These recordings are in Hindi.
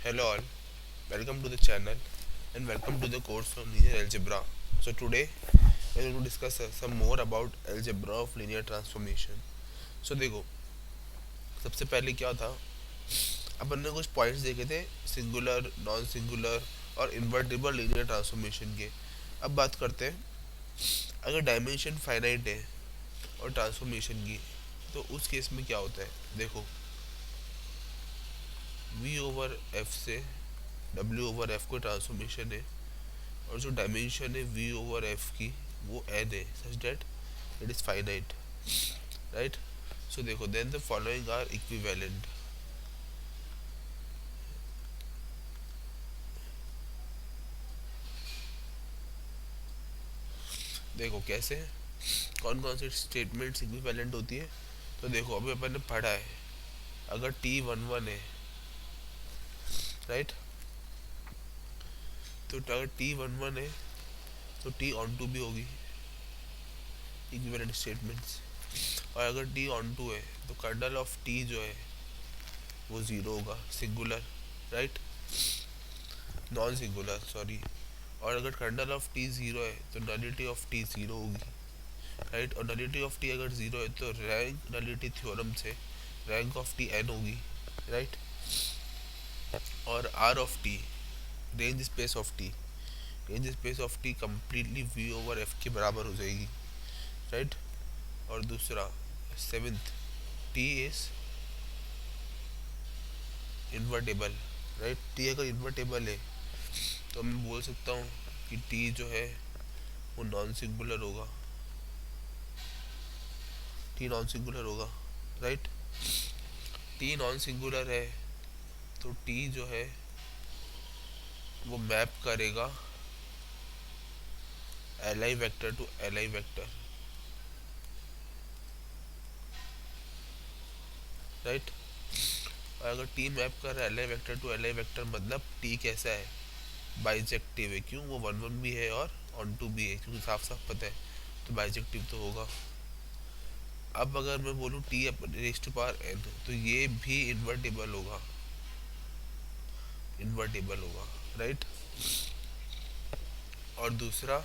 Hello all, welcome to the channel and welcome to the course on linear algebra. So today we are going to discuss some more about algebra of linear transformation. So देखो, सबसे पहले क्या था, अपन ने कुछ पॉइंट्स देखे थे सिंगुलर, नॉन सिंगुलर और इन्वर्टिबल लीनियर ट्रांसफॉर्मेशन के. अब बात करते हैं, अगर डायमेंशन फाइनाइट है और ट्रांसफॉर्मेशन की, तो उस केस में क्या होता है. देखो, v ओवर f से w ओवर f को ट्रांसफॉर्मेशन है और जो डायमेंशन है v ओवर f की वो n है such that it is finite, right. So देखो, then the following are equivalent. देखो कैसे, कौन कौन सी स्टेटमेंट्स इक्विवेलेंट होती है. तो देखो, अभी अपन ने पढ़ा है, अगर टी वन वन है, राइट, तो अगर टी वन वन है तो टी ऑन टू भी होगी, इक्विवेलेंट स्टेटमेंट्स. और अगर टी ऑन टू है तो कर्नल ऑफ टी जो है वो ज़ीरो होगा, singular, right, non singular sorry. और अगर कर्नल ऑफ टी ज़ीरो है तो नलिटी ऑफ टी ज़ीरो होगी, राइट. और नलिटी ऑफ टी अगर ज़ीरो है तो रैंक नलिटी थ्योरम से रैंक ऑफ टी एन होगी, राइट. और R of T, range space of T, range space of T completely V over F के बराबर हो जाएगी, राइट. और दूसरा, seventh, T is invertible, right. T अगर इन्वर्टेबल है तो मैं बोल सकता हूँ कि टी जो है वो नॉन सिंगुलर होगा, टी नॉन सिंगुलर होगा, राइट. टी नॉन सिंगुलर है तो टी जो है वो मैप करेगा L I vector two L I vector, right. और अगर टी मैप कर रहा है L I vector two L I vector, मतलब टी कैसा है, बाइजेक्टिव है. क्यों, वो वन वन भी है और ऑन टू भी है, क्योंकि साफ साफ पता है, तो बाइजेक्टिव तो होगा. अब अगर मैं बोलूँ T raise to power n, तो ये भी इन्वर्टेबल होगा, इन्वर्टेबल होगा, राइट. और दूसरा,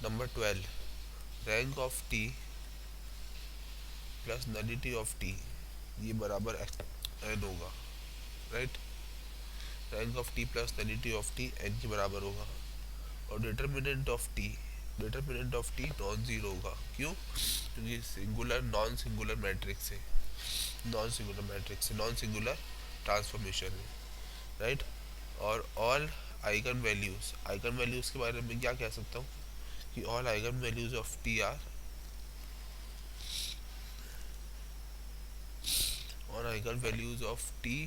number 12, rank of T plus nullity of T, ये बराबर एन होगा, right. Rank of T plus nullity of T n के बराबर होगा. और determinant of T, determinant of T non zero होगा. क्यों, क्योंकि सिंगुलर नॉन सिंगुलर मैट्रिक्स है, नॉन सिंगुलर मैट्रिक्स है, नॉन सिंगुलर ट्रांसफॉर्मेशन है, राइट. और all eigen values, eigen values के बारे में क्या कह सकता हूँ कि all eigen values of T R, all eigen values of T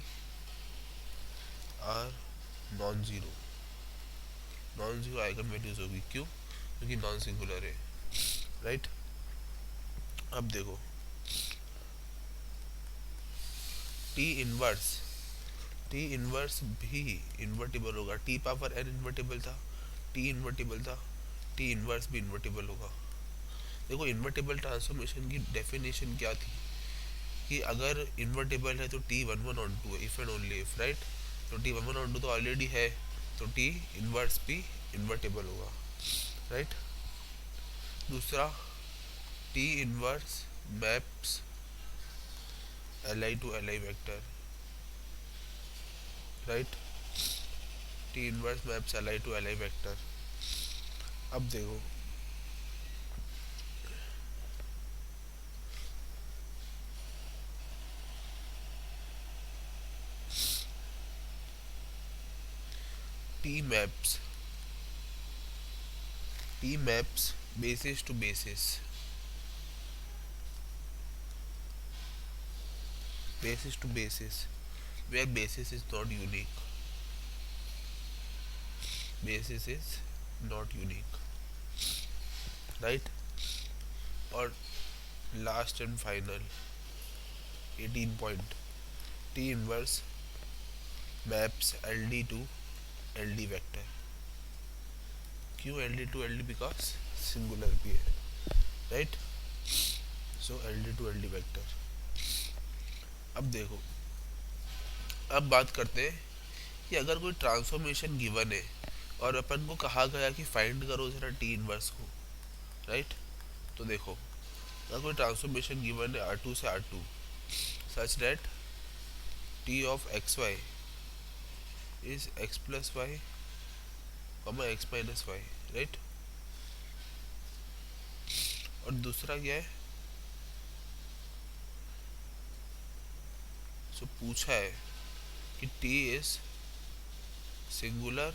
R non zero, non zero eigen values होगी. क्यों, क्योंकि नॉन सिंगुलर है, राइट. अब देखो, टी इनवर्स, टी इनवर्स भी इन्वर्टेबल होगा. टी पावर एन इन्वर्टेबल था, टी इन्वर्टेबल था, टी इनवर्स भी इन्वर्टेबल होगा. देखो, इन्वर्टेबल ट्रांसफॉर्मेशन की डेफिनेशन क्या थी कि अगर इन्वर्टेबल है तो T one one onto है, if and only if, right. तो T one one onto तो ऑलरेडी है, तो टी इनवर्स भी इन्वर्टेबल होगा, राइट. दूसरा, T inverse maps L I to L I vector, right. T inverse maps L I to L I vector. अब देखो, T maps, T maps basis to basis, basis to basis, where basis is not unique, basis is not unique, right. और last and final 18 point, T inverse maps L D to L D vector. क्यों L D to L D, because singular भी है, right. So L D to L D vector. अब देखो, अब बात करते हैं कि अगर कोई ट्रांसफॉर्मेशन गिवन है और अपन को कहा गया कि फाइंड करो जरा टी इनवर्स को, राइट। तो देखो, अगर कोई ट्रांसफॉर्मेशन गिवन है R2 से R2 such that T of x y is x plus y comma x minus y, right. और दूसरा क्या है, सो पूछा है कि टी इज सिंगुलर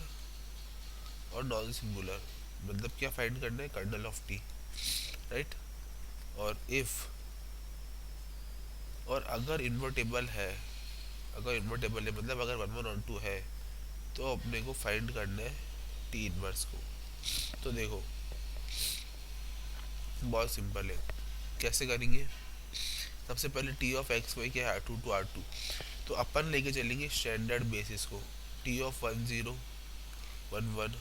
और नॉन सिंगुलर, मतलब क्या फाइंड करना है, कर्नल ऑफ टी, राइट। और इफ, और अगर इन्वर्टेबल है, अगर इन्वर्टेबल है मतलब अगर वन वन ऑन टू है, तो अपने को फाइंड करना है टी इनवर्स को। तो देखो बहुत सिंपल है, कैसे करेंगे। सबसे पहले टी ऑफ एक्स वाई क्या है, R2 टू R2, तो अपन लेके चलेंगे स्टैंडर्ड बेसिस को, T of 10 11,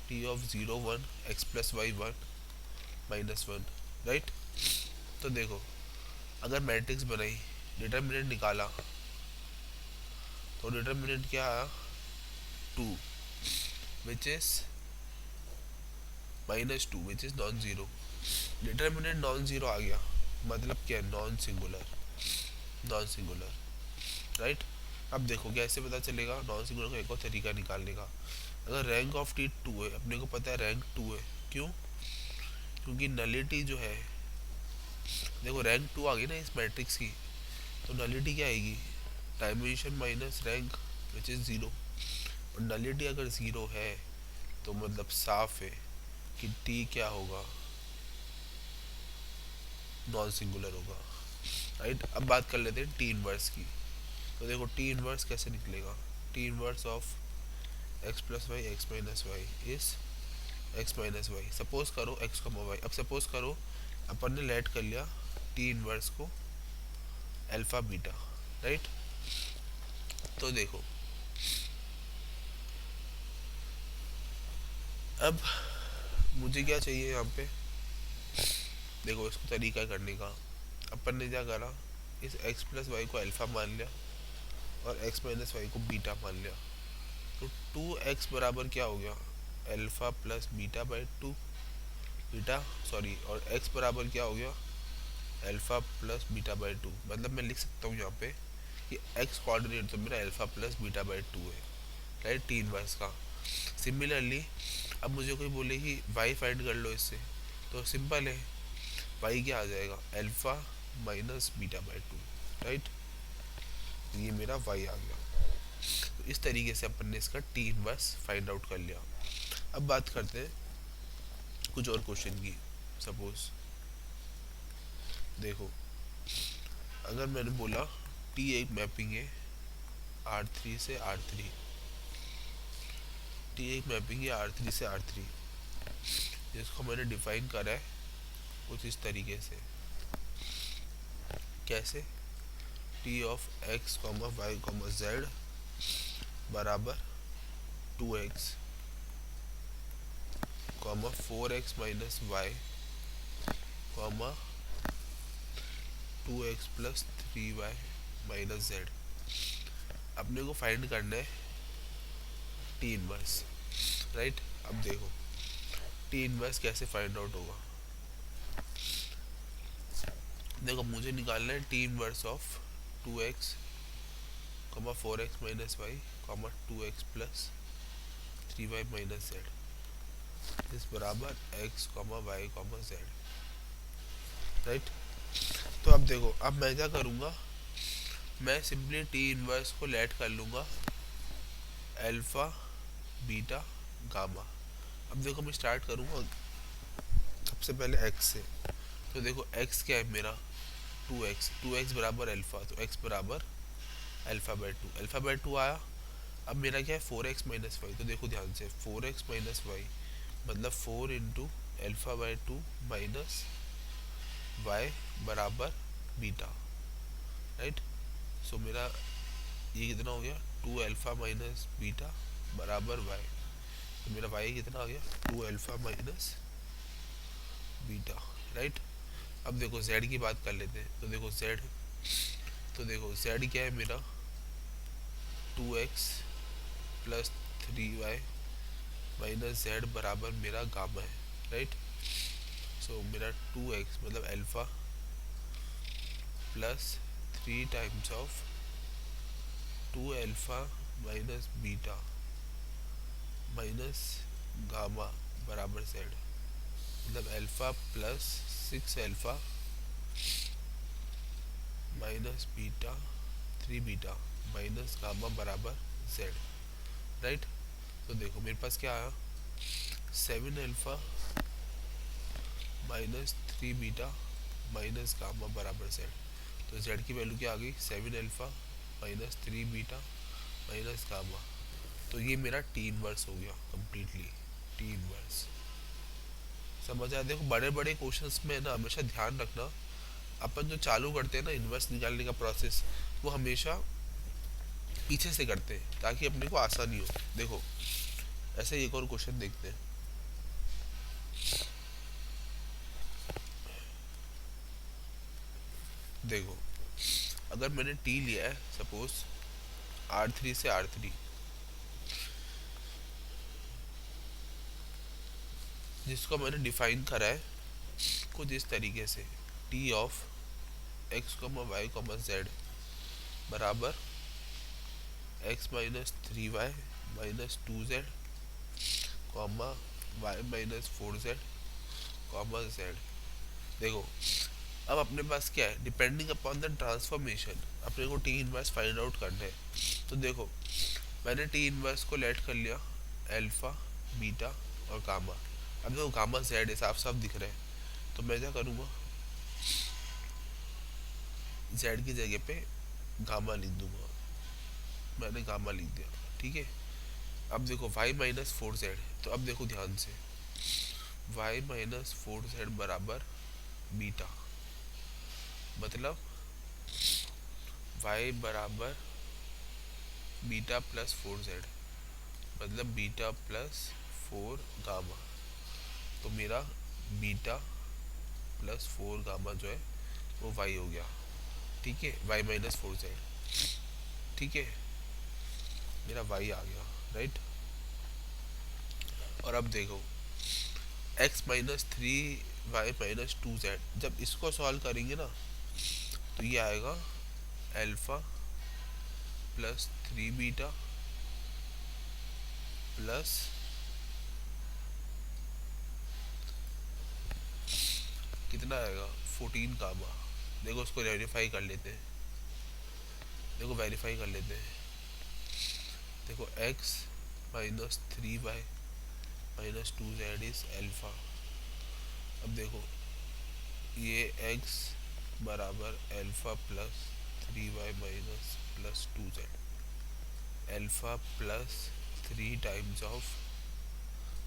T of 01 x plus y 1 - 1, right. तो देखो अगर मैट्रिक्स बनाई, डिटर्मिनेंट निकाला, तो डिटर्मिनेंट क्या आया, 2 which is -2 which is non zero. Determinant non zero आ गया, मतलब क्या है, non singular, non singular, right. अब देखो कैसे पता चलेगा नॉन सिंगुलर का, एक और तरीका निकालने का। अगर रैंक ऑफ टी 2 है, अपने को पता है रैंक 2 है, क्यों, क्योंकि नलिटी जो है, देखो रैंक 2 आ गई ना इस मैट्रिक्स की, तो नलिटी क्या आएगी, dimension minus rank which is zero. और नलिटी अगर ज़ीरो है तो मतलब साफ है कि टी क्या होगा, नॉन सिंगुलर होगा, राइट। अब बात कर लेते हैं टी इनवर्स की। तो देखो टी इनवर्स कैसे निकलेगा, T inverse of x plus y x minus y is x minus y. Suppose करो एक्स का वाई, अब सपोज करो अपन ने लेट कर लिया टी इनवर्स को अल्फा बीटा, राइट। तो देखो अब मुझे क्या चाहिए यहाँ पे, देखो इसको तरीका करने का, अपन ने क्या करा, इस x प्लस वाई को अल्फा मान लिया और x माइनस वाई को बीटा मान लिया। तो 2x बराबर क्या हो गया, alpha plus beta by 2 beta, sorry, और x बराबर क्या हो गया, अल्फा प्लस बीटा बाई 2। मतलब मैं लिख सकता हूँ यहाँ पे कि x कोऑर्डिनेट तो मेरा अल्फा प्लस बीटा बाई 2 है, राइट, टी इनवर्स का। सिमिलरली अब मुझे कोई बोले कि y फाइंड कर लो इससे, तो सिंपल है, y क्या आ जाएगा, alpha minus beta by 2, right. ये मेरा y आ गया। तो इस तरीके से अपन ने इसका टी इनवर्स फाइंड आउट कर लिया। अब बात करते हैं कुछ और क्वेश्चन की। सपोज देखो, अगर मैंने बोला टी एक मैपिंग है R3 से R3, टी एक मैपिंग है R3 से R3, जिसको मैंने डिफाइन करा है कुछ इस तरीके से, कैसे, T of x comma y comma z बराबर 2x comma 4x minus y comma 2x plus 3y minus z. अपने को फाइंड करना है टी इनवर्स, राइट। अब देखो टी इनवर्स कैसे फाइंड आउट होगा, देखो मुझे निकालना है T inverse of 2x comma 4x minus y comma 2x plus 3y minus z इस बराबर x comma y comma z, right. तो अब देखो, अब मैं क्या करूँगा, मैं सिंपली टी इनवर्स को लेट कर लूँगा अल्फा बीटा गामा। अब देखो मैं स्टार्ट करूँगा सबसे पहले x से। तो देखो x क्या है मेरा, 2x बराबर अल्फा, तो x बराबर अल्फा बाई 2, अल्फा बाई 2 आया। अब मेरा क्या है 4x माइनस वाई, तो देखो ध्यान से 4x माइनस वाई मतलब 4 into alpha by 2 minus y बराबर बीटा, राइट। सो मेरा ये कितना हो गया, 2 अल्फा माइनस बीटा बराबर वाई, तो मेरा वाई कितना आ गया, 2 अल्फा माइनस बीटा, राइट। अब देखो z की बात कर लेते हैं। तो देखो z क्या है मेरा, 2x plus 3y minus Z बराबर मेरा गामा है, राइट। सो मेरा 2x मतलब alpha plus 3 times of 2 alpha minus beta minus gamma बराबर जेड, मतलब alpha plus 6 alpha minus beta 3 beta minus gamma बराबर जेड, राइट। तो देखो मेरे पास क्या आया, 7 alpha minus 3 beta minus gamma बराबर जेड। तो जेड की वैल्यू क्या आ गई, 7 alpha minus 3 beta minus gamma. तो ये मेरा टी इनवर्स हो गया कम्प्लीटली, टी इनवर्स। समझ आया। देखो बड़े बड़े क्वेश्चंस में ना हमेशा ध्यान रखना, अपन जो चालू करते हैं ना इन्वर्स निकालने का प्रोसेस, वो हमेशा पीछे से करते हैं ताकि अपने को आसानी हो। देखो ऐसे एक और क्वेश्चन देखते हैं। देखो अगर मैंने टी लिया है सपोज R3 से R3, जिसको मैंने डिफाइन करा है कुछ इस तरीके से, T of x comma y comma z बराबर x minus 3y minus 2z comma y minus 4z comma z. देखो अब अपने पास क्या है, डिपेंडिंग अपॉन द ट्रांसफॉर्मेशन अपने को टी इनवर्स फाइंड आउट करना है। तो देखो मैंने टी इनवर्स को लेट कर लिया अल्फा बीटा और गामा। अब देखो गामा जेड है, साफ साफ दिख रहा है। तो मैं क्या करूँगा, जेड की जगह पे गामा लिख दूंगा। मैंने गामा लिख दिया, ठीक है। अब देखो y माइनस 4z, तो अब देखो ध्यान से, y माइनस 4z बराबर बीटा, मतलब y बराबर बीटा प्लस 4z, मतलब बीटा प्लस 4 गामा। तो मेरा बीटा प्लस 4 गामा जो है वो y हो गया, ठीक है। y माइनस 4z, ठीक है, मेरा y आ गया, राइट। और अब देखो x minus 3y minus 2z, जब इसको सॉल्व करेंगे ना तो ये आएगा अल्फा प्लस 3 बीटा प्लस कितना आएगा 14 गामा। देखो उसको वेरीफाई कर लेते हैं, देखो वेरीफाई कर लेते हैं। देखो x minus 3y minus 2z is alpha. अब देखो ये x बराबर alpha plus 3y minus plus 2z, alpha plus 3 times of,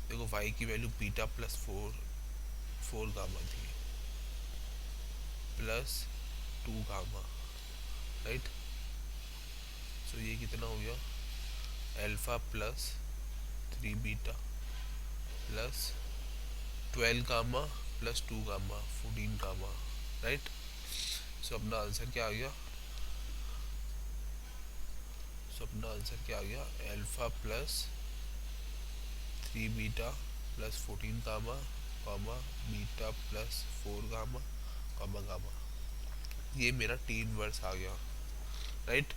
देखो y की वैल्यू बीटा प्लस 4 गामा थी, प्लस 2 गामा, राइट। सो ये कितना हो गया, alpha plus 3 beta plus 12 gamma plus 2 gamma 14 gamma, right. So अपना आंसर क्या आ गया, alpha plus 3 beta plus 14 gamma comma beta plus 4 gamma comma gamma. ये मेरा टी इनवर्स आ गया, राइट।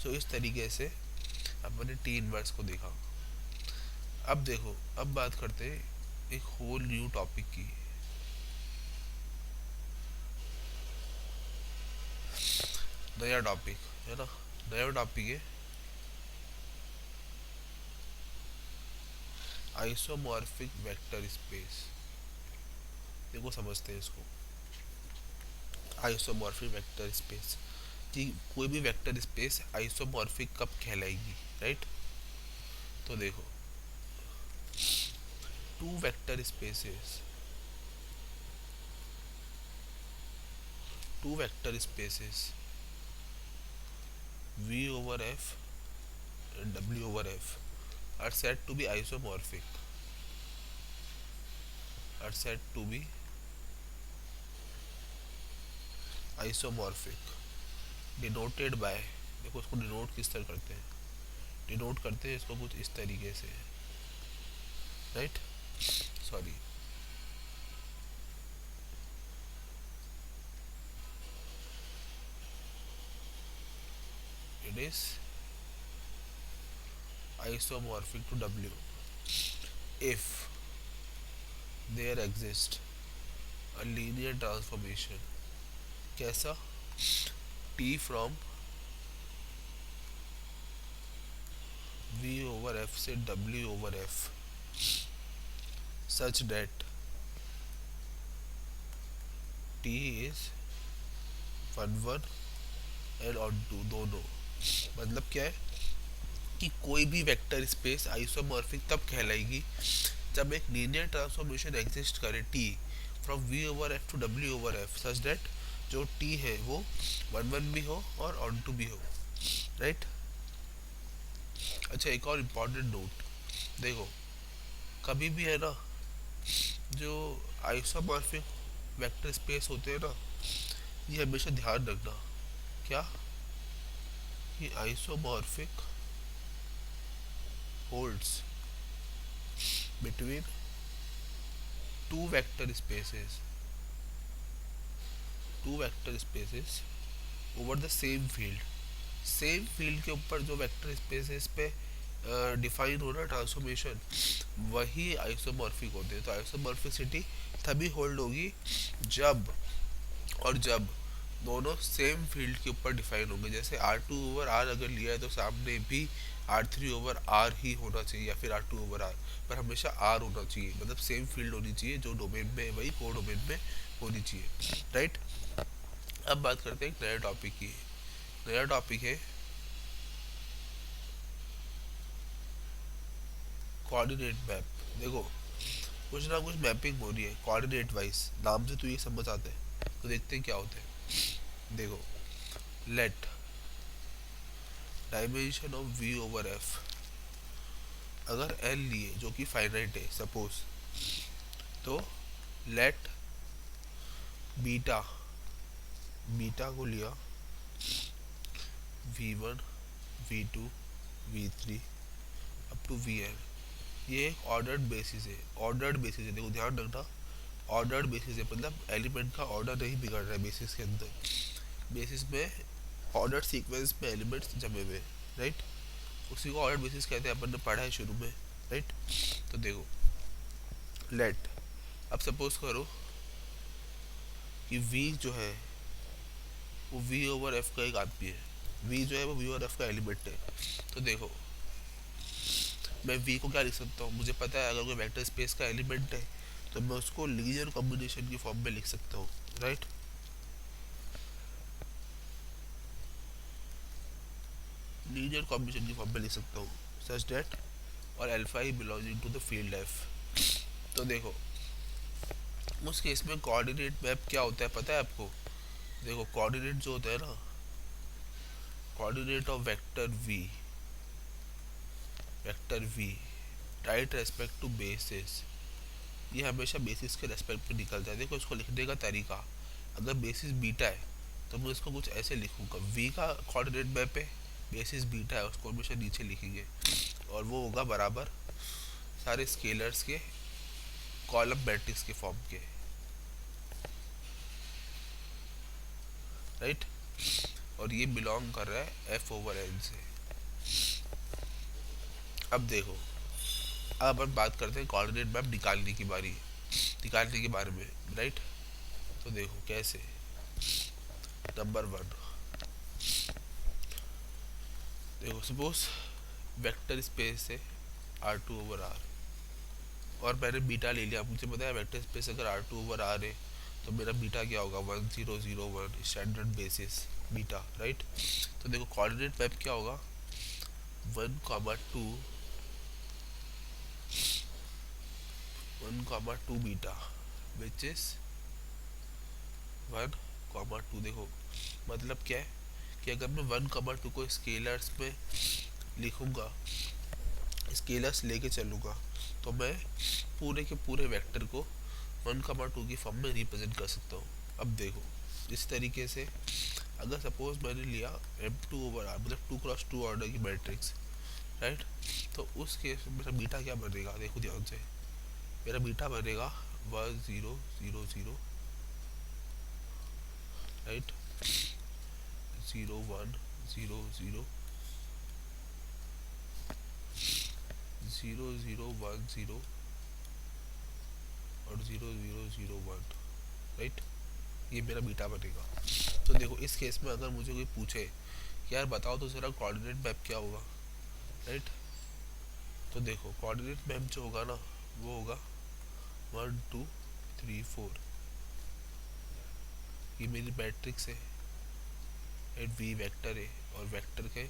सो इस तरीके से अपने टी इनवर्स को देखा। अब देखो अब बात करते हैं एक होल न्यू टॉपिक की। नया टॉपिक है ना, नया टॉपिक है आइसोमॉर्फिक वेक्टर स्पेस। देखो समझते हैं इसको, आइसोमॉर्फिक वेक्टर स्पेस कि कोई भी वेक्टर स्पेस आइसोमॉर्फिक कब कहलाएगी, राइट। तो देखो two vector spaces, v over f and w over f are said to be isomorphic, are said to be isomorphic denoted by, देखो उसको डिनोट किस तरह करते हैं, डिनोट करते हैं इसको कुछ इस तरीके से, right, sorry, it is isomorphic to W if there exists a linear transformation. कैसा? T from V over F से W over F such that T is 1 1 and on 2 दोनों, मतलब क्या है कि कोई भी वेक्टर स्पेस आइसोमॉर्फिक तब कहलाएगी जब एक लीनियर ट्रांसफॉर्मेशन एग्जिस्ट करे T from V over F to W over F such that जो टी है वो 1 1 भी हो और ऑन टू भी हो, राइट। अच्छा, एक और इम्पॉर्टेंट नोट, देखो कभी भी है ना, जो आइसोमॉर्फिक वेक्टर स्पेस होते हैं ना, ये हमेशा ध्यान रखना, क्या, कि isomorphic holds between two vector spaces over the same field, same field के ऊपर जो वेक्टर स्पेसेस पे डिफाइन हो ना ट्रांसफॉर्मेशन, वही आइसोमॉर्फिक होते हैं। तो आइसोमॉर्फिसिटी तभी होल्ड होगी जब, और जब दोनों सेम फील्ड के ऊपर डिफाइन होंगे। जैसे R2/R अगर लिया है तो सामने भी R3/R ही होना चाहिए, या फिर R2/R, पर हमेशा R होना चाहिए, मतलब सेम फील्ड होनी चाहिए, जो डोमेन में है वही को डोमेन में होनी चाहिए, राइट। अब बात करते हैं एक नया टॉपिक की। नया टॉपिक है कोऑर्डिनेट मैप। देखो कुछ ना कुछ मैपिंग हो रही है कोऑर्डिनेट वाइज, नाम से तो ये समझ आते हैं, तो देखते हैं क्या होता है। देखो, let dimension of v over f, अगर l लिए जो कि फाइनाइट है सपोज, तो लेट बीटा, बीटा को लिया v1 v2 v3 up to vn, ये एक ऑर्डर्ड बेसिस है, ऑर्डर्ड बेसिस है, देखो ध्यान रखना, ऑर्डर्ड बेसिस है, मतलब एलिमेंट का ऑर्डर नहीं बिगड़ रहा है बेसिस के अंदर, बेसिस में ऑर्डर सीक्वेंस में एलिमेंट्स जमे हुए, राइट, उसी को ऑर्डर बेसिस कहते हैं, अपन ने पढ़ा है शुरू में, राइट। तो देखो लेट, अब सपोज करो कि v जो है वो v ओवर f का एक आदमी है, v जो है वो v ओवर f का एलिमेंट है। तो देखो मैं v को क्या लिख सकता हूँ, मुझे पता है अगर कोई वेक्टर स्पेस का एलिमेंट है तो मैं उसको लीनियर कॉम्बिनेशन की फॉर्म में लिख सकता हूँ, राइट। लीनियर कॉम्बिनेशन की फॉर्म में लिख सकता हूँ सच दैट, और अल्फा ही belonging to the field F. तो देखो उस केस में कोऑर्डिनेट मैप क्या होता है पता है आपको? देखो कोऑर्डिनेट जो होता है ना, coordinate of vector V right respect to basis, ये हमेशा बेसिस के रेस्पेक्ट पे निकलता है। देखो इसको लिखने का तरीका, अगर बेसिस बीटा है तो मैं इसको कुछ ऐसे लिखूंगा, वी का कोऑर्डिनेट मैप है, बेसिस बीटा है उसको हमेशा नीचे लिखेंगे, और वो होगा बराबर सारे स्केलर्स के कॉलम मैट्रिक्स के फॉर्म के, राइट। और ये बिलोंग कर रहा है एफ ओवर एन से। अब देखो, अब हम बात करते हैं कोऑर्डिनेट मैप निकालने की बारी, निकालने के बारे में, राइट। तो देखो कैसे, नंबर 1, देखो सपोज वेक्टर स्पेस है R2/R, और मैंने बीटा ले लिया, मुझे पता है वेक्टर स्पेस अगर R2/R है तो मेरा बीटा क्या होगा 1 0 0 1 स्टैंडर्ड बेसिस बीटा, राइट। तो देखो कोऑर्डिनेट मैप क्या होगा 1,2 बीटा विच इज 1,2। देखो मतलब क्या है कि अगर मैं 1,2 को स्केलर्स में लिखूंगा, स्केलर्स लेके चलूँगा, तो मैं पूरे के पूरे वेक्टर को 1,2 की फॉर्म में रिप्रेजेंट कर सकता हूँ। अब देखो इस तरीके से अगर सपोज मैंने लिया M2/R, मतलब 2 क्रॉस 2 ऑर्डर की मैट्रिक्स, राइट। तो उस केस में मेरा बीटा क्या बनेगा, देखो ध्यान से, मेरा बीटा बनेगा 1000, राइट, 0100, 0010 और 0001, राइट। ये मेरा बीटा बनेगा। तो देखो इस केस में अगर मुझे कोई पूछे कि यार बताओ तो जरा कोऑर्डिनेट मैप क्या होगा, राइट। तो देखो कोऑर्डिनेट मैप जो होगा ना वो होगा 1 2 3 4, ये मेरी मैट्रिक्स है, वी वेक्टर है, और वेक्टर के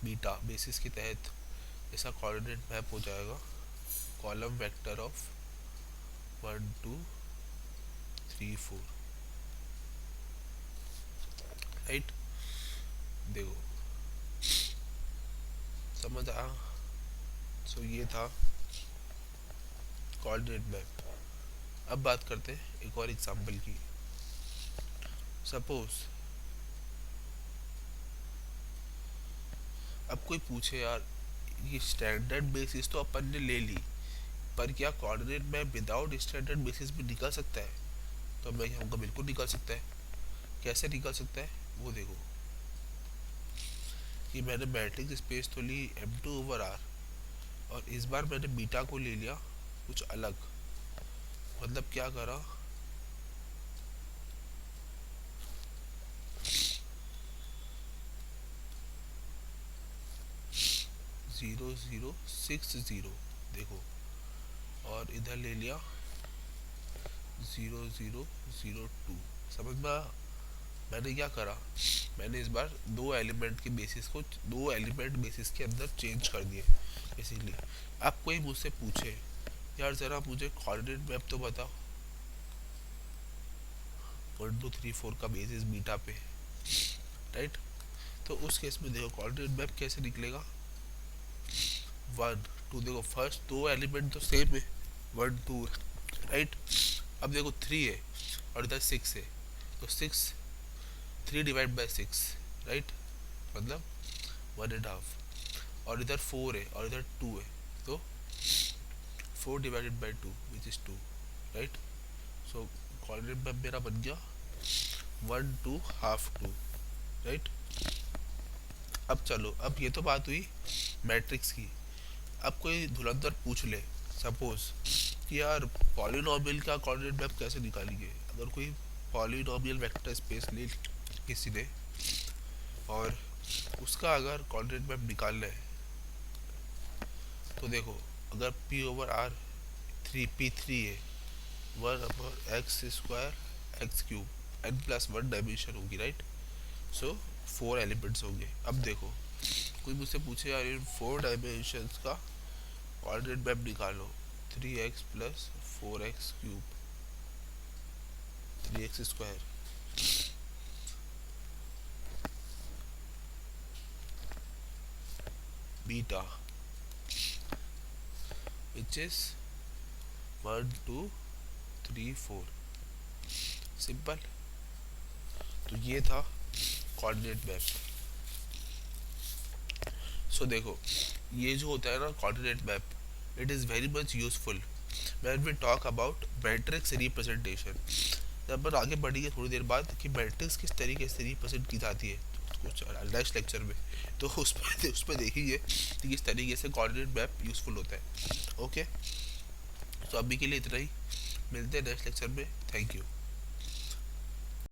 बीटा बेसिस के तहत इसका कोऑर्डिनेट मैप हो जाएगा कॉलम वेक्टर ऑफ 1 2 3 4, राइट। देखो समझ आया। सो ये था कोऑर्डिनेट मैप। अब बात करते हैं एक और एग्जांपल की। सपोज अब कोई पूछे यार ये स्टैंडर्ड बेसिस तो अपन ने ले ली, पर क्या coordinate map without standard basis भी निकल सकता है? तो मैं कहूँगा बिल्कुल निकल सकता है। कैसे निकल सकता है वो देखो, कि मैंने मैट्रिक्स स्पेस तो ली M2/R, और इस बार मैंने बीटा को ले लिया कुछ अलग। मतलब क्या करा, 0060, देखो, और इधर ले लिया 0002। समझ में आया? मैंने क्या करा, मैंने इस बार दो एलिमेंट के बेसिस को दो एलिमेंट बेसिस के अंदर चेंज कर दिए। इसीलिए अब कोई मुझसे पूछे यार जरा मुझे कोऑर्डिनेट मैप तो बताओ 1 2 3 4 का बेसिस बीटा पे, राइट। तो उस केस में देखो कोऑर्डिनेट मैप कैसे निकलेगा, 1 2, देखो फर्स्ट दो एलिमेंट तो सेम है 1 2, राइट। अब देखो 3 है और इधर 6 है, तो 6 3/6, राइट, मतलब 1.5। और इधर 4 है और इधर 2 है, तो 4/2 विच is 2, right. So coordinate map मेरा बन गया 1 2 ½ 2, राइट। अब चलो, अब ये तो बात हुई मैट्रिक्स की। अब कोई धुरंधर पूछ ले सपोज कि यार पॉलिनोमियल का कोऑर्डिनेट मैप कैसे निकालेंगे। अगर कोई पॉलिनोमियल वेक्टर स्पेस ले किसी ने और उसका अगर कोऑर्डिनेट मैप निकालना है, तो देखो अगर P/R 3P3 है 1/x² x³ n+1 डायमेंशन होगी, राइट। सो 4 एलिमेंट्स होंगे। अब देखो कोई मुझसे पूछे यार इन 4 डायमेंशंस का कोऑर्डिनेट मैप निकालो, 3x + 4x³ 3x² beta which is 1 2 3 4, simple. तो ये था कोऑर्डिनेट मैप। सो देखो ये जो होता है ना coordinate map, it is very much useful when we talk about matrix representation. जब अपन आगे बढ़ेंगे थोड़ी देर बाद कि मैट्रिक्स किस तरीके से रिप्रेजेंट की जाती है कुछ नेक्स्ट लेक्चर में, तो उस पर देखेंगे कि किस तरीके से कोऑर्डिनेट मैप यूजफुल होता है। ओके, तो अभी के लिए इतना ही, मिलते हैं नेक्स्ट लेक्चर में। Thank you.